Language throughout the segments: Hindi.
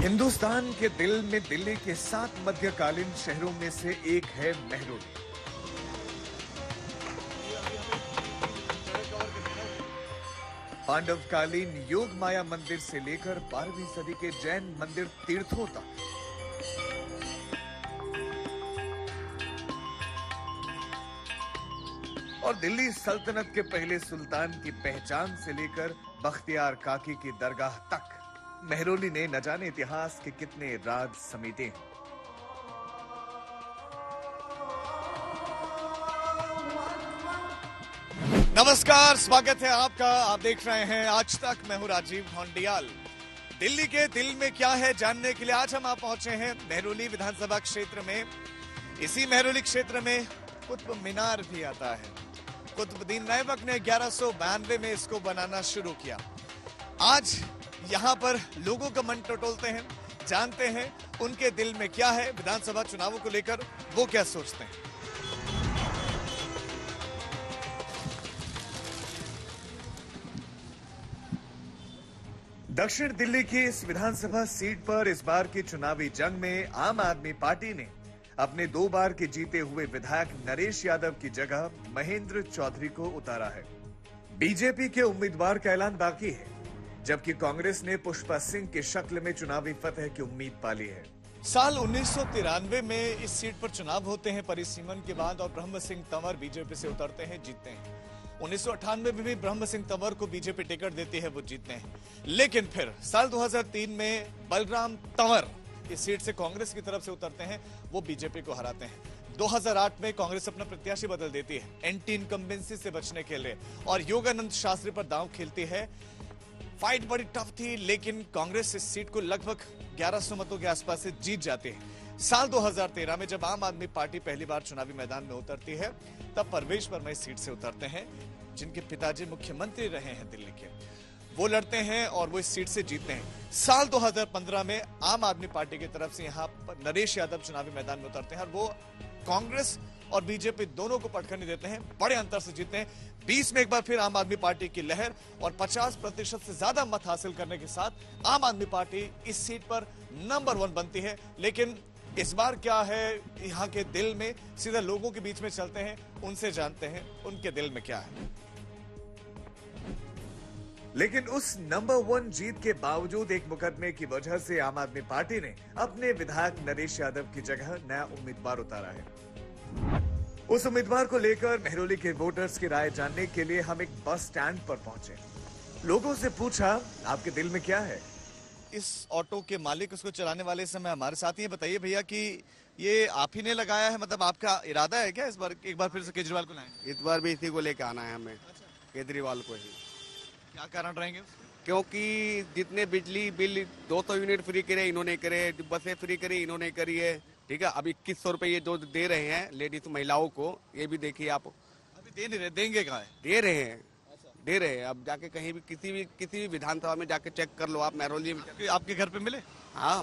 हिंदुस्तान के दिल में दिल्ली के 7 मध्यकालीन शहरों में से एक है मेहरौली। पांडवकालीन योग माया मंदिर से लेकर 12वीं सदी के जैन मंदिर तीर्थों तक, और दिल्ली सल्तनत के पहले सुल्तान की पहचान से लेकर बख्तियार काकी की दरगाह तक मेहरौली ने न जाने इतिहास के कितने राज समेटे हैं। नमस्कार, स्वागत है आपका। आप देख रहे हैं आज तक। मैं हूं राजीव ढोंडियाल। दिल्ली के दिल में क्या है जानने के लिए आज हम आप पहुंचे हैं मेहरौली विधानसभा क्षेत्र में। इसी मेहरौली क्षेत्र में कुतुब मीनार भी आता है। कुतुबुद्दीन ऐबक ने 1192 में इसको बनाना शुरू किया। आज यहां पर लोगों का मन टटोलते हैं, जानते हैं उनके दिल में क्या है, विधानसभा चुनावों को लेकर वो क्या सोचते हैं। दक्षिण दिल्ली की इस विधानसभा सीट पर इस बार की चुनावी जंग में आम आदमी पार्टी ने अपने 2 बार के जीते हुए विधायक नरेश यादव की जगह महेंद्र चौधरी को उतारा है। बीजेपी के उम्मीदवार का ऐलान बाकी है, जबकि कांग्रेस ने पुष्पा सिंह की शक्ल में चुनावी फतह की उम्मीद पाली है। साल 1993 में इस सीट पर चुनाव होते हैं परिसीमन के बाद, और ब्रह्म सिंह तंवर बीजेपी से उतरते हैं, जीतते हैं। 1998 में भी ब्रह्म सिंह तंवर को बीजेपी टिकट देती है, वो जीतते हैं। लेकिन फिर साल 2003 में बलराम तंवर इस सीट से कांग्रेस की तरफ से उतरते हैं, वो बीजेपी को हराते हैं। 2008 में कांग्रेस अपना प्रत्याशी बदल देती है एंटी इनकम्बेंसी से बचने के लिए, और योगानंद शास्त्री पर दांव खेलती है। फाइट बड़ी टफ थी, लेकिन कांग्रेस इस सीट को लगभग 1100 मतों के आसपास से जीत जाती है। साल 2013 में जब आम आदमी पार्टी पहली बार चुनावी मैदान में उतरती है, तब परवेश वर्मा इस सीट से उतरते हैं, जिनके पिताजी मुख्यमंत्री रहे हैं दिल्ली के। वो लड़ते हैं और वो इस सीट से जीतते हैं। साल 2015 में आम आदमी पार्टी की तरफ से यहाँ पर नरेश यादव चुनावी मैदान में उतरते हैं, और वो कांग्रेस और बीजेपी दोनों को पटखनी देते हैं, बड़े अंतर से जीतते हैं। 20 में एक बार फिर आम आदमी पार्टी की लहर, और 50% से ज्यादा मत हासिल करने के साथ आम आदमी पार्टी इस सीट पर नंबर 1 बनती है। लेकिन इस बार क्या है यहाँ के दिल में, सीधा लोगों के बीच में चलते हैं, उनसे जानते हैं उनके दिल में क्या है। लेकिन उस नंबर 1 जीत के बावजूद एक मुकदमे की वजह से आम आदमी पार्टी ने अपने विधायक नरेश यादव की जगह नया उम्मीदवार उतारा है। उस उम्मीदवार को लेकर मेहरौली के वोटर्स की राय जानने के लिए हम एक बस स्टैंड पर पहुंचे। लोगों से पूछा, आपके दिल में क्या है। इस ऑटो के मालिक, उसको चलाने वाले समय हमारे साथ ही। बताइए भैया कि ये आप ही ने लगाया है, मतलब आपका इरादा है क्या इस बार एक बार फिर से केजरीवाल को लाएंगे? इस बार भी इसी को लेकर आना है हमें। केजरीवाल को ही। क्या कारण रहेंगे? क्योंकि जितने बिजली बिल 200 यूनिट फ्री करे इन्होंने करे, बसें फ्री करी इन्होंने करी है, ठीक है। अब 2100 रुपए ये जो दे रहे हैं लेडीज महिलाओं को, ये भी देखिए आप। अभी दे नहीं रहे, देंगे कहाँ है? दे रहे हैं, दे रहे हैं। अब जाके कहीं भी किसी भी विधानसभा में जाके चेक कर लो आप। मेहरौली में आपके घर पे मिले? हाँ,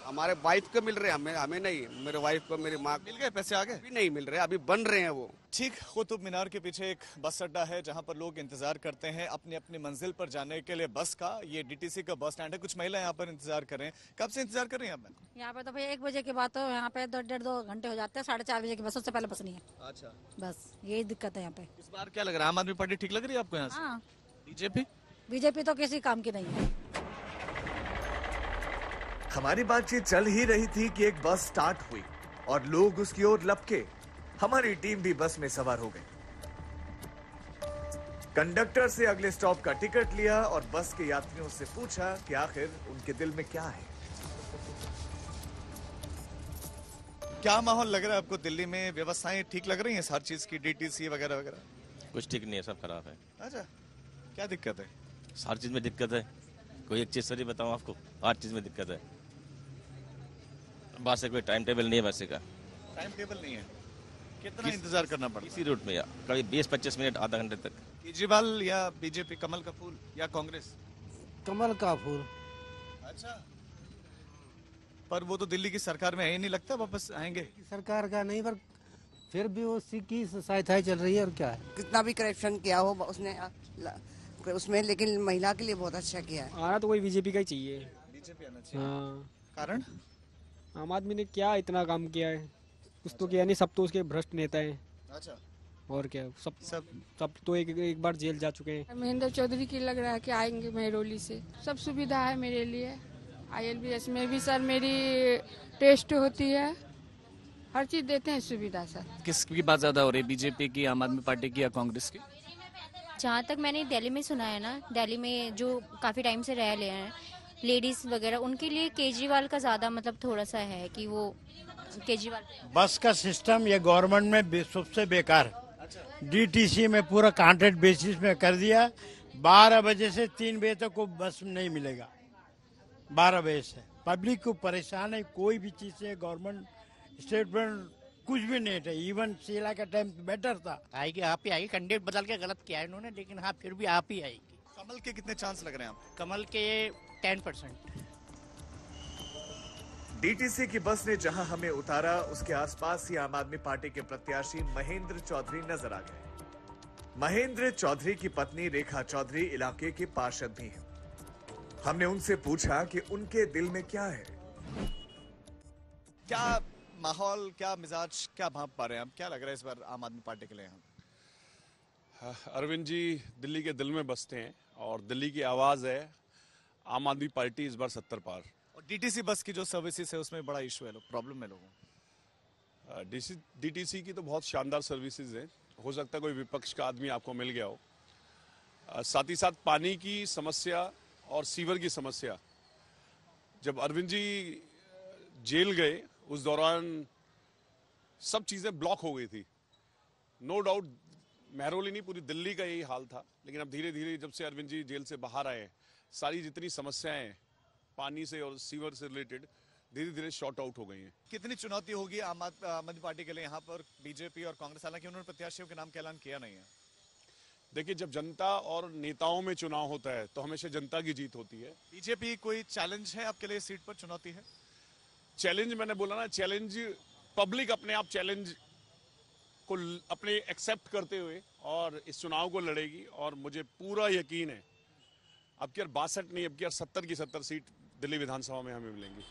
हमारे वाइफ को मिल रहे हैं, हमें नहीं। मेरे वाइफ को, मेरी माँ मिल गए पैसे आगे? अभी नहीं मिल रहे, अभी बन रहे हैं वो। ठीक कुतुब मीनार के पीछे एक बस अड्डा है, जहां पर लोग इंतजार करते हैं अपनी अपनी मंजिल पर जाने के लिए बस का। ये डीटीसी का बस स्टैंड है। कुछ महिला यहाँ पर इंतजार कर रहे हैं। कब से इंतजार कर रही हैं आप? यहाँ पे तो भाई 1 बजे के बाद तो यहाँ पे 1.5-2 घंटे हो जाते हैं। 4:30 बजे की बस, उससे पहले बस नहीं है। अच्छा, बस यही दिक्कत है यहाँ पे। इस बार क्या लग रहा है, आम आदमी पार्टी ठीक लग रही है आपको यहाँ से? हाँ, बीजेपी तो किसी काम की नहीं है। हमारी बातचीत चल ही रही थी कि एक बस स्टार्ट हुई और लोग उसकी ओर लपके। हमारी टीम भी बस में सवार हो गई। कंडक्टर से अगले स्टॉप का टिकट लिया और बस के यात्रियों से पूछा कि आखिर उनके दिल में क्या है। क्या माहौल लग रहा है आपको दिल्ली में? व्यवस्थाएं ठीक लग रही हैं हर चीज की, डीटीसी वगैरह वगैरह? कुछ ठीक नहीं है, सब खराब है। अच्छा, क्या दिक्कत है? हर चीज में दिक्कत है। कोई एक चीज सही बताऊं आपको, हर चीज में दिक्कत है। बस से कोई टाइम टेबल नहीं है, बस का टाइम टेबल नहीं है। कितना इंतजार करना पड़ता है इसी रूट में? या कभी 20-25 मिनट, आधा घंटे तक। केजरीवाल या बीजेपी, कमल का फूल या कांग्रेस? कमल का फूल। अच्छा, पर वो तो दिल्ली की सरकार में है ही नहीं, लगता वापस आएंगे? सरकार का नहीं, पर फिर भी उसी की सहायता चल रही है, और क्या है। कितना भी करप्शन किया हो उसने उसमें, लेकिन महिला के लिए बहुत अच्छा किया है। आना तो कोई बीजेपी का ही चाहिए। बीजेपी आना चाहिए। हाँ, कारण? आम आदमी ने क्या इतना काम किया है? कुछ तो किया नहीं, सब तो उसके भ्रष्ट नेता हैं। अच्छा, और क्या, सब तो एक बार जेल जा चुके हैं। महेंद्र चौधरी की लग रहा है कि आएंगे महरौली से। सब सुविधा है मेरे लिए। ILBS में भी सर मेरी टेस्ट होती है, हर चीज देते हैं सुविधा सर। किसकी बात ज्यादा हो रही है, बीजेपी की, आम आदमी पार्टी की या कांग्रेस की? जहाँ तक मैंने दिल्ली में सुना है ना, दिल्ली में जो काफ़ी टाइम से रह ले हैं लेडीज़ वगैरह, उनके लिए केजरीवाल का ज़्यादा मतलब थोड़ा सा है कि वो केजरीवाल। बस का सिस्टम ये गवर्नमेंट में सबसे बेकार। DTC में पूरा कॉन्ट्रैक्ट बेसिस में कर दिया। 12 बजे से 3 बजे तक को बस नहीं मिलेगा। 12 बजे से पब्लिक को परेशान है। कोई भी चीज से गवर्नमेंट स्टेटमेंट कुछ भी नहीं है। इवन शीला का टाइम बेटर था। आएगी, आप ही आएगी। कैंडिडेट बदल के गलत किया है इन्होंने, लेकिन हाँ फिर भी आप ही आएगी। कमल के कितने चांस लग रहे हैं आपको? कमल के 10%। DTC की बस ने जहां हमें उतारा, उसके आसपास ही आम आदमी पार्टी के प्रत्याशी महेंद्र चौधरी नजर आ गए। महेंद्र चौधरी की पत्नी रेखा चौधरी इलाके के पार्षद भी हैं। हमने उनसे पूछा कि उनके दिल में क्या है। क्या माहौल, क्या मिजाज, क्या भाप पा रहे हैं आप? क्या लग रहा है इस बार आम आदमी पार्टी के लिए? अरविंद जी दिल्ली के दिल में बसते हैं और दिल्ली की आवाज है। आम आदमी पार्टी इस बार 70 पार। और DTC बस की जो सर्विसेज है उसमें बड़ा इशू है, प्रॉब्लम है लोगों को। DTC की तो बहुत शानदार सर्विसेज है। हो सकता है कोई विपक्ष का आदमी आपको मिल गया हो। साथ ही साथ पानी की समस्या और सीवर की समस्या। जब अरविंद जी जेल गए उस दौरान सब चीजें ब्लॉक हो गई थी। नो डाउट महरौली नहीं, पूरी दिल्ली का यही हाल था। लेकिन अब धीरे धीरे जब से अरविंद जी जेल से बाहर आए, सारी जितनी समस्याएं पानी से और सीवर से रिलेटेड धीरे धीरे शॉर्ट आउट हो गई हैं। कितनी चुनौती होगी आम आदमी पार्टी के लिए यहाँ पर? बीजेपी और कांग्रेस, हालांकि उन्होंने प्रत्याशियों के नाम का ऐलान किया नहीं है। देखिए, जब जनता और नेताओं में चुनाव होता है तो हमेशा जनता की जीत होती है। बीजेपी कोई चैलेंज है आपके लिए सीट पर? चुनौती है? चैलेंज मैंने बोला ना, चैलेंज पब्लिक अपने आप चैलेंज को अपने एक्सेप्ट करते हुए और इस चुनाव को लड़ेगी। और मुझे पूरा यकीन है अब की 62 नहीं, अब की 70 की 70 सीट दिल्ली विधानसभा में हमें मिलेंगी।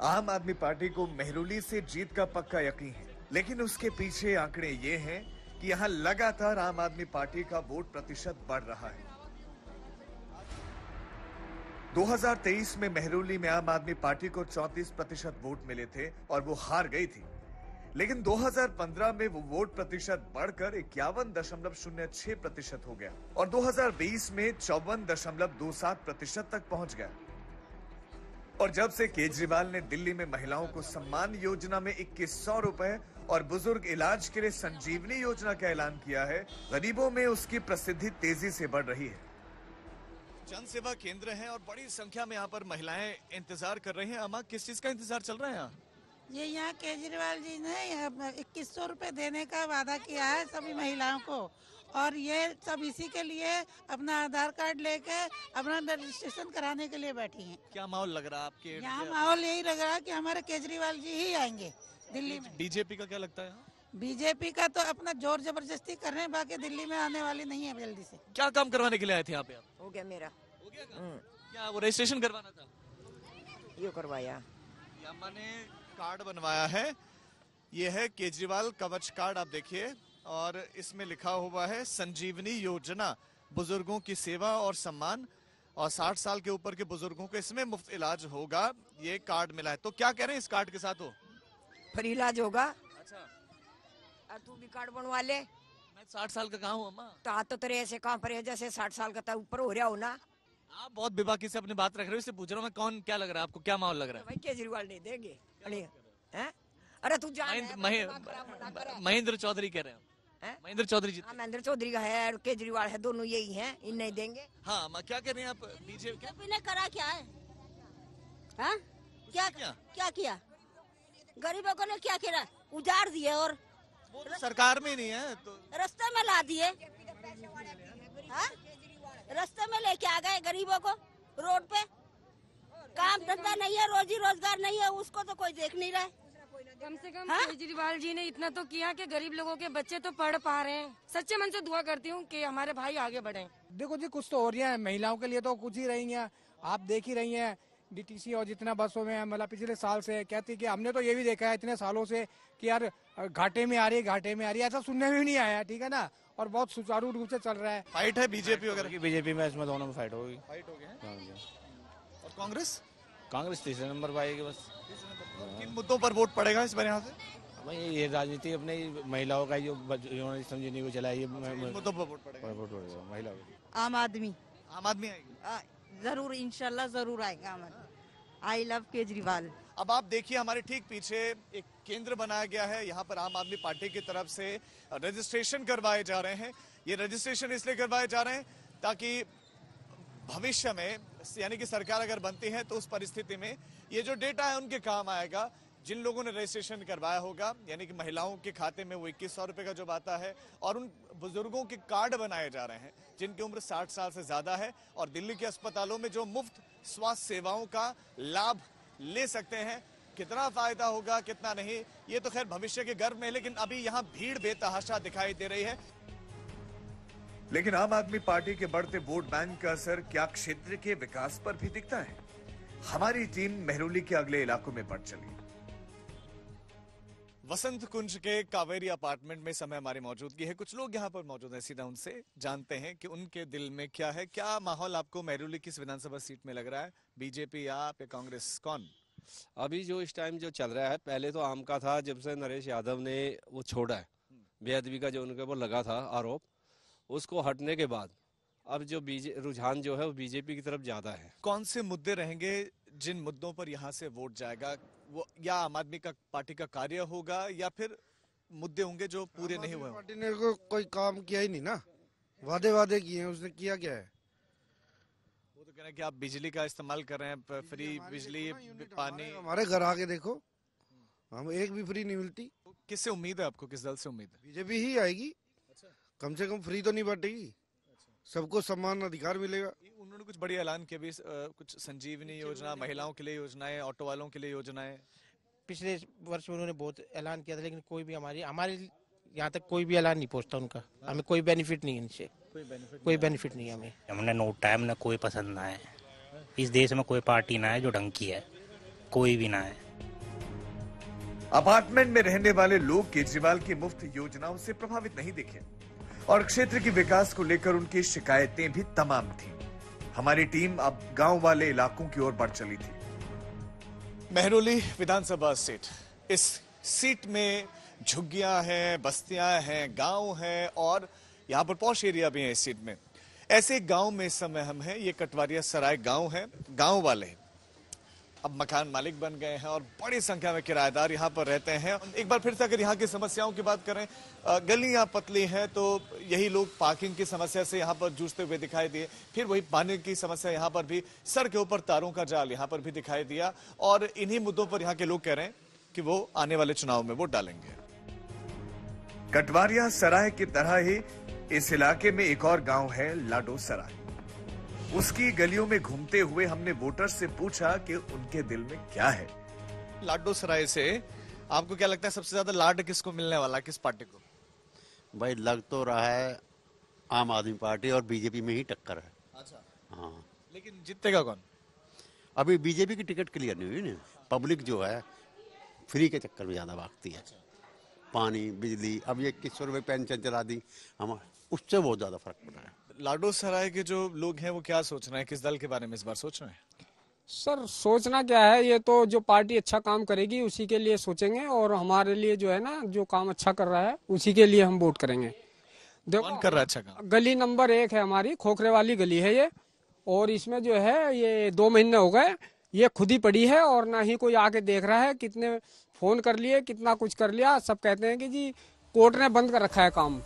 आम आदमी पार्टी को महरौली से जीत का पक्का यकीन है, लेकिन उसके पीछे आंकड़े ये हैं कि यहां लगातार आम आदमी पार्टी का वोट प्रतिशत बढ़ रहा है। 2023 में महरौली में आम आदमी पार्टी को 34% वोट मिले थे और वो हार गई थी। लेकिन 2015 में वो वोट प्रतिशत बढ़कर 51.06% हो गया और 2020 में 54.27% तक पहुंच गया। और जब से केजरीवाल ने दिल्ली में महिलाओं को सम्मान योजना में 2100 रुपए और बुजुर्ग इलाज के लिए संजीवनी योजना का ऐलान किया है, गरीबों में उसकी प्रसिद्धि तेजी से बढ़ रही है। जन सेवा केंद्र है और बड़ी संख्या में यहाँ पर महिलाएं इंतजार कर रही हैं। अम्मा, किस चीज का इंतजार चल रहा है यहाँ? ये यहाँ केजरीवाल जी ने 2100 रुपए देने का वादा किया है सभी महिलाओं को, और ये सब इसी के लिए अपना आधार कार्ड लेके अपना रजिस्ट्रेशन कराने के लिए बैठी हैं। क्या माहौल लग रहा है आपके? यहाँ माहौल यही लग रहा है कि हमारे केजरीवाल जी ही आएंगे दिल्ली में। बीजेपी का क्या लगता है? बीजेपी का तो अपना जोर जबरदस्ती कर रहे हैं, बाकी दिल्ली में आने वाली नहीं है जल्दी से। क्या काम करवाने के लिए आए थे यहाँ पे आप? हो गया मेरा। हो गया काम? क्या वो रजिस्ट्रेशन करवाना था? ये करवाया। मैंने कार्ड बनवाया है, ये है केजरीवाल कवच कार्ड, आप देखिए, और इसमें लिखा हुआ है संजीवनी योजना, बुजुर्गों की सेवा और सम्मान, और 60 साल के ऊपर के बुजुर्गों को इसमें मुफ्त इलाज होगा। ये कार्ड मिला है। तो क्या कह रहे हैं इस कार्ड के साथ? हो फ्री इलाज होगा। अच्छा, और तू भी कार्ड बनवा ले। मैं 60 साल का कहाँ हूँ अम्मा? तो हाथ तो तेरे ऐसे कहाँ पर है जैसे 60 साल का ऊपर हो रहा हो ना। आप बहुत बेबाकी से अपनी बात रख रहे हो, इससे पूछ रहा हूँ मैं। कौन, क्या लग रहा है आपको? क्या माहौल लग रहा है? भाई केजरीवाल नहीं देंगे। अरे तू महेंद्र चौधरी कह रहे हो? महेंद्र चौधरी जी? महेंद्र चौधरी का है और केजरीवाल है, दोनों यही हैं, इन नहीं देंगे। हाँ, क्या कह रहे हैं आप? बीजेपी ने करा क्या है? हाँ? क्या किया? गरीबों को ने क्या किया? उजाड़ दिए और वो तो सरकार में नहीं है तो रास्ते में ला दिए। हाँ? रास्ते में लेके आ गए गरीबों को, रोड पे। काम धंधा नहीं है, रोजी रोजगार नहीं है, उसको तो कोई देख नहीं रहा है। कम से कम केजरीवाल जी ने इतना तो किया कि गरीब लोगों के बच्चे तो पढ़ पा रहे हैं। सच्चे मन से दुआ करती हूँ कि हमारे भाई आगे बढ़े। देखो जी, कुछ तो हो रही है, महिलाओं के लिए तो कुछ ही रही है। आप देख ही रही हैं डीटीसी और जितना बसों में मतलब पिछले साल से कहती कि हमने तो ये भी देखा है इतने सालों से कि यार घाटे में आ रही है, ऐसा सुनने में भी नहीं आया, ठीक है ना, और बहुत सुचारू रूप से चल रहा है। फाइट है बीजेपी वगैरह की? बीजेपी में इसमें दोनों में फाइट होगी। और कांग्रेस? कांग्रेस तीसरे नंबर पर आएगी बस। किन मुद्दों पर वोट पड़ेगा इस बार यहाँ से? भाई ये राजनीति अपने महिलाओं का जो समझने को चला, ये मुद्दों पर वोट पड़ेगा महिलाओं। आम आदमी आएगी जरूर, इंशाल्लाह जरूर आएगा आम आदमी। I love Kejriwal. अब आप देखिए हमारे ठीक पीछे एक केंद्र बनाया गया है, यहाँ पर आम आदमी पार्टी की तरफ से रजिस्ट्रेशन करवाए जा रहे हैं। ये रजिस्ट्रेशन इसलिए करवाए जा रहे हैं ताकि भविष्य में यानी कि सरकार अगर बनती है तो उस परिस्थिति में ये जो डेटा है उनके काम आएगा। जिन लोगों ने रजिस्ट्रेशन करवाया होगा यानी कि महिलाओं के खाते में वो 2100 रुपए का जो आता है, और उन बुजुर्गों के कार्ड बनाए जा रहे हैं जिनकी उम्र 60 साल से ज्यादा है और दिल्ली के अस्पतालों में जो मुफ्त स्वास्थ्य सेवाओं का लाभ ले सकते हैं। कितना फायदा होगा कितना नहीं, ये तो खैर भविष्य के गर्भ में, लेकिन अभी यहाँ भीड़ बेतहाशा दिखाई दे रही है। लेकिन आम आदमी पार्टी के बढ़ते वोट बैंक का असर क्या क्षेत्र के विकास पर भी दिखता है? हमारी टीम मेहरौली के अगले इलाकों में बढ़ चली। वसंत कुंज के कावेरी अपार्टमेंट में समय हमारी मौजूदगी है। कुछ लोग यहाँ पर मौजूद हैं, सीधा उनसे जानते हैं कि उनके दिल में क्या है। क्या माहौल आपको मेहरौली किस विधानसभा सीट में लग रहा है? बीजेपी आप या कांग्रेस, कौन? अभी जो इस टाइम जो चल रहा है, पहले तो आम का था, जब से नरेश यादव ने वो छोड़ा है, बेअदबी का जो उनके ऊपर लगा था आरोप, उसको हटने के बाद अब जो रुझान जो है वो बीजेपी की तरफ ज्यादा है। कौन से मुद्दे रहेंगे जिन मुद्दों पर यहाँ से वोट जाएगा? वो या आम आदमी का पार्टी का कार्य होगा या फिर मुद्दे होंगे जो पूरे नहीं हुए? पार्टी ने कोई काम किया ही नहीं ना, वादे किए हैं, उसने किया क्या है? वो तो कह रहे हैं कि आप बिजली का इस्तेमाल कर रहे हैं, फ्री बिजली पानी। हमारे घर आके देखो, हम एक भी फ्री नहीं मिलती। किससे उम्मीद है आपको, किस दल से उम्मीद है? बीजेपी ही आएगी। कम से कम फ्री तो नहीं बांटेगी, सबको समान अधिकार मिलेगा। उन्होंने कुछ बड़ी ऐलान किया भी, कुछ संजीवनी योजना, महिलाओं के लिए योजनाएं, ऑटो वालों के लिए योजनाएं। पिछले वर्ष में उन्होंने बहुत ऐलान किया था, लेकिन कोई भी हमारे यहाँ तक कोई भी ऐलान नहीं पहुंचता उनका। हमें कोई बेनिफिट नहीं है इनसे, कोई बेनिफिट नहीं है हमें। हमने नोट टाइम ने कोई पसंद ना है। इस देश में कोई पार्टी ना है जो ढंग की है, कोई भी ना है। अपार्टमेंट में रहने वाले लोग केजरीवाल की मुफ्त योजनाओं से प्रभावित नहीं दिखे और क्षेत्र के विकास को लेकर उनकी शिकायतें भी तमाम थी। हमारी टीम अब गांव वाले इलाकों की ओर बढ़ चली थी। मेहरौली विधानसभा सीट, इस सीट में झुग्गियां हैं, बस्तियां हैं, गांव हैं और यहां पर पॉश एरिया भी है इस सीट में। ऐसे गांव में इस समय हम हैं, ये कटवारिया सराय गांव है। गांव वाले अब मकान मालिक बन गए हैं और बड़ी संख्या में किराएदार यहाँ पर रहते हैं। एक बार फिर से अगर यहाँ की समस्याओं की बात करें, गलियां पतली हैं तो यही लोग पार्किंग की समस्या से यहाँ पर जूझते हुए दिखाई दिए। फिर वही पानी की समस्या यहाँ पर भी, सर के ऊपर तारों का जाल यहाँ पर भी दिखाई दिया और इन्हीं मुद्दों पर यहाँ के लोग कह रहे हैं कि वो आने वाले चुनाव में वोट डालेंगे। कटवारिया सराय की तरह ही इस इलाके में एक और गाँव है लाडो सराय। उसकी गलियों में घूमते हुए हमने वोटर्स से पूछा कि उनके दिल में क्या है। लाडो सराय से आपको क्या लगता है सबसे ज्यादा लाड किसको मिलने वाला, किस पार्टी को? भाई लग तो रहा है आम आदमी पार्टी और बीजेपी में ही टक्कर है। अच्छा, हाँ, लेकिन जीतेगा कौन? अभी बीजेपी की टिकट क्लियर नहीं हुई ना। पब्लिक जो है फ्री के चक्कर में ज्यादा भागती है। पानी बिजली, अब ये 2100 रुपये पेंशन चला दी, हम उससे बहुत ज्यादा फर्क पड़ा है। लाडो सराय के जो लोग हैं वो क्या सोच रहे हैं, किस दल के बारे में इस बार सोच रहे हैं? सर सोचना क्या है, ये तो जो पार्टी अच्छा काम करेगी उसी के लिए सोचेंगे और हमारे लिए जो है ना, जो काम अच्छा कर रहा है उसी के लिए हम वोट करेंगे। कौन कर रहा है अच्छा काम? गली नंबर 1 है हमारी, खोखरे वाली गली है ये, और इसमें जो है ये 2 महीने हो गए ये खुद ही पड़ी है और ना ही कोई आके देख रहा है। कितने फोन कर लिए, कितना कुछ कर लिया, सब कहते हैं कि जी कोर्ट ने बंद कर रखा है काम।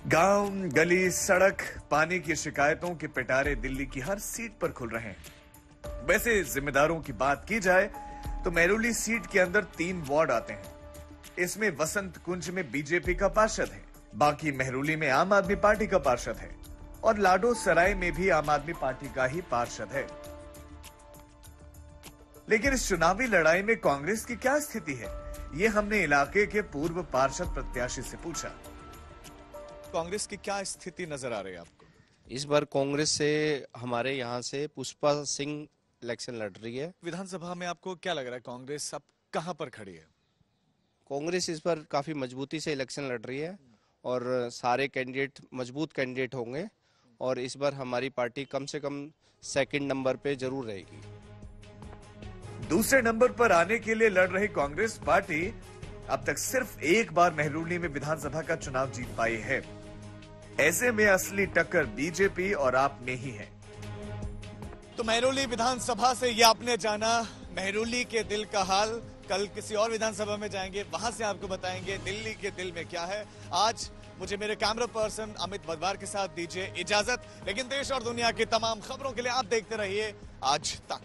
गांव, गली, सड़क, पानी की शिकायतों के पिटारे दिल्ली की हर सीट पर खुल रहे हैं। वैसे जिम्मेदारों की बात की जाए तो मेहरौली सीट के अंदर 3 वार्ड आते हैं। इसमें वसंत कुंज में बीजेपी का पार्षद है, बाकी मेहरौली में आम आदमी पार्टी का पार्षद है और लाडो सराय में भी आम आदमी पार्टी का ही पार्षद है। लेकिन इस चुनावी लड़ाई में कांग्रेस की क्या स्थिति है, ये हमने इलाके के पूर्व पार्षद प्रत्याशी से पूछा। कांग्रेस की क्या स्थिति नजर आ रही है आपको? इस बार कांग्रेस से हमारे यहाँ से पुष्पा सिंह इलेक्शन लड़ रही है। विधानसभा में आपको क्या लग रहा है, कांग्रेस अब कहां पर खड़ी है? कांग्रेस इस बार काफी मजबूती से इलेक्शन लड़ रही है और सारे कैंडिडेट मजबूत कैंडिडेट होंगे और इस बार हमारी पार्टी कम से कम सेकंड नंबर पे जरूर रहेगी। दूसरे नंबर पर आने के लिए लड़ रही कांग्रेस पार्टी अब तक सिर्फ एक बार मेहरौली में विधानसभा का चुनाव जीत पाई है। ऐसे में असली टक्कर बीजेपी और आप में ही है। तो मेहरौली विधानसभा से ये आपने जाना मेहरौली के दिल का हाल। कल किसी और विधानसभा में जाएंगे, वहां से आपको बताएंगे दिल्ली के दिल में क्या है। आज मुझे मेरे कैमरा पर्सन अमित बदवार के साथ दीजिए इजाजत, लेकिन देश और दुनिया की तमाम खबरों के लिए आप देखते रहिए आज तक।